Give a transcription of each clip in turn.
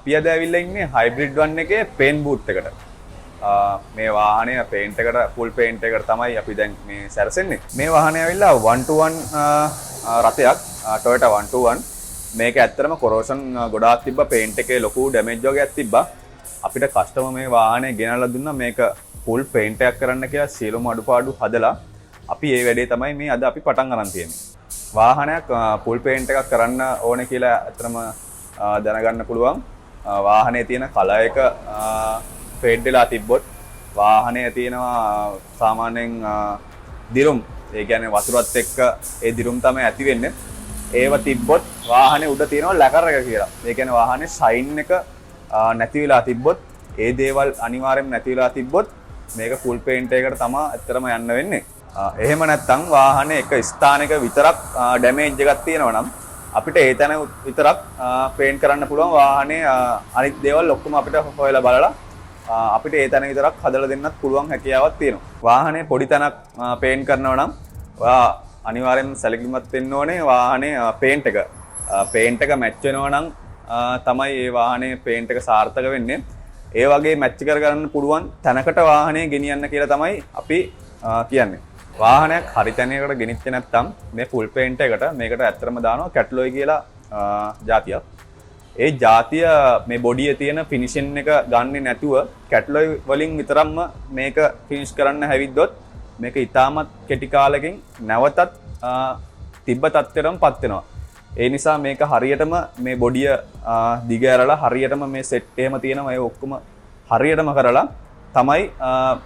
අපි අද ඇවිල්ලා ඉන්නේ හයිබ්‍රිඩ් 1 එකේ පේන්ට් බූත් එකට. මේ වාහනය පේන්ට් එකට ෆුල් පේන්ට් එකට තමයි අපි දැන් මේ සැරසෙන්නේ. මේ වාහනය ඇවිල්ලා 121 රථයක් Toyota 121. මේක ඇත්තටම කොරෝෂන් ගොඩාක් තිබ්බා, පේන්ට් එකේ ලොකු ඩැමේජ් වගේක් තිබ්බා. අපිට කස්ටමර් මේ වාහනේ ගෙනල්ලා දුන්නා මේක ෆුල් පේන්ට් එකක් කරන්න කියලා සියලුම අඩුපාඩු හදලා අපි මේ වැඩේ තමයි මේ අද අපි පටන් ගන්න තියෙන්නේ. වාහනයක් ෆුල් පේන්ට් එකක් කරන්න ඕනේ කියලා ඇත්තටම දැනගන්න පුළුවන්. වාහනේ තියෙන කලර් එක ෆේඩ් වෙලා තිබ්බොත් වාහනේ තියෙනවා සාමාන්‍යයෙන් දිරුම්, ඒ කියන්නේ වතුරත් එක්ක ඒ දිරුම් තමයි ඇති වෙන්නේ. ඒව තිබ්බොත් වාහනේ උඩ තියෙනවා ලැකර් එක කියලා. ඒ කියන්නේ වාහනේ ෂයින් එක නැති වෙලා තිබ්බොත්, ඒ දේවල් අනිවාර්යයෙන්ම නැති වෙලා තිබ්බොත් මේක ෆුල් පේන්ට් එකකට තමයි ඇත්තටම යන්න වෙන්නේ. එහෙම නැත්නම් වාහනේ එක ස්ථානයක විතරක් ඩැමේජ් එකක් තියෙනවා නම් අපිට ඒ තැන විතරක් පේන්ට් කරන්න පුළුවන්. වාහනේ අනිත් දේවල් ඔක්කොම අපිට හොයලා බලලා අපිට ඒ තැන විතරක් හදලා දෙන්නත් පුළුවන් හැකියාවක් තියෙනවා. වාහනේ පොඩි තැනක් පේන්ට් කරනවා නම් ඔයා අනිවාර්යෙන්ම සැලකිලිමත් වෙන්න ඕනේ වාහනේ පේන්ට් එක. පේන්ට් එක මැච් වෙනවා නම් තමයි මේ වාහනේ පේන්ට් එක සාර්ථක වෙන්නේ. ඒ වගේ මැච් කරගන්න පුළුවන් තැනකට වාහනේ ගෙනියන්න කියලා තමයි අපි කියන්නේ. වාහනයක් හරි තැනකට ගෙනිච්චේ නැත්නම් මේ ෆුල් පේන්ට් එකට මේකට ඇත්තටම දානවා කැටලොයි කියලා જાතියක්. ඒ જાතිය මේ බොඩියේ තියෙන ෆිනිෂින් එක ගන්නෙ නැතුව කැටලොයි වලින් විතරක්ම මේක ෆිනිෂ් කරන්න හැවිද්දොත් මේක ඉතාමත් කෙටි කාලෙකින් නැවතත් තිබ්බ තත්ත්වයටමපත් වෙනවා. ඒ නිසා මේක හරියටම මේ බොඩිය දිග ඇරලා හරියටම මේ සෙට් එහෙම තියෙනවා ඒ ඔක්කොම හරියටම කරලා තමයි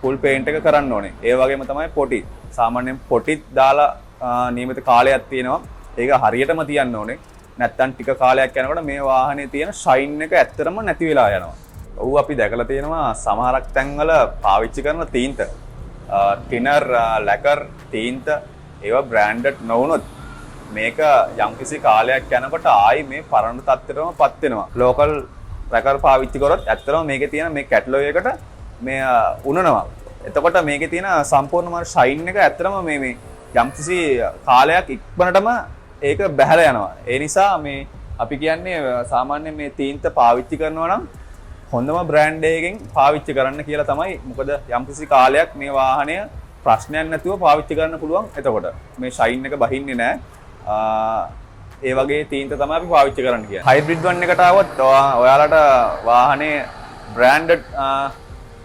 ෆුල් පේන්ට් එක කරන්න ඕනේ. ඒ වගේම තමයි පොටි. සාමාන්‍යයෙන් පොටිත් දාලා නියමිත කාලයක් තියෙනවා. ඒක හරියටම තියන්න ඕනේ. නැත්තම් ටික කාලයක් යනකොට මේ වාහනේ තියෙන ෂයින් එක ඇත්තටම නැති වෙලා යනවා. ඔව් අපි දැකලා තියෙනවා සමහරක් තැන්වල පාවිච්චි කරන තීන්ත, ටිනර්, ලැකර් තීන්ත ඒවා බ්‍රෑන්ඩඩ් නොවුනොත් මේක යම්කිසි කාලයක් යනකොට ආයි මේ පරණ තත්ත්වයටමපත් වෙනවා. ලෝකල් ලැකර් පාවිච්චි කරොත් ඇත්තටම මේකේ තියෙන මේ කැටලොග් එකට මේ උනනවා. එතකොට මේකේ තියෙන සම්පූර්ණම ෂයින් එක ඇත්තටම මේ යම්කිසි කාලයක් ඉක්මනටම ඒක බැහැලා යනවා. ඒ නිසා මේ අපි කියන්නේ සාමාන්‍යයෙන් මේ තීන්ත පාවිච්චි කරනවා නම් හොඳම බ්‍රෑන්ඩ් එකකින් පාවිච්චි කරන්න කියලා තමයි. මොකද යම්කිසි කාලයක් මේ වාහනය ප්‍රශ්නයක් නැතුව පාවිච්චි කරන්න පුළුවන්. එතකොට මේ ෂයින් එක බහින්නේ නැහැ. ඒ වගේ තීන්ත තමයි අපි පාවිච්චි කරන්න කියන්නේ. හයිබ්‍රිඩ් 1 එකට આવොත් ඔයාලට වාහනේ බ්‍රෑන්ඩඩ්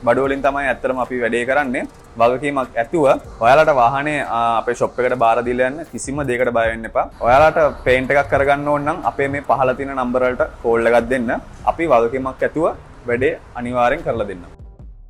බඩු වලින් තමයි ඇත්තටම අපි වැඩේ කරන්නේ. වගකීමක් ඇතුව ඔයාලට වාහනේ අපේ ෂොප් එකට බාර දීලා යන්න, කිසිම දෙයකට බය වෙන්න එපා. ඔයාලට පේන්ට් එකක් කරගන්න ඕන නම් අපේ මේ පහළ තියෙන නම්බර වලට කෝල් එකක් දෙන්න. අපි වගකීමක් ඇතුව වැඩේ අනිවාර්යෙන් කරලා දෙන්නම්.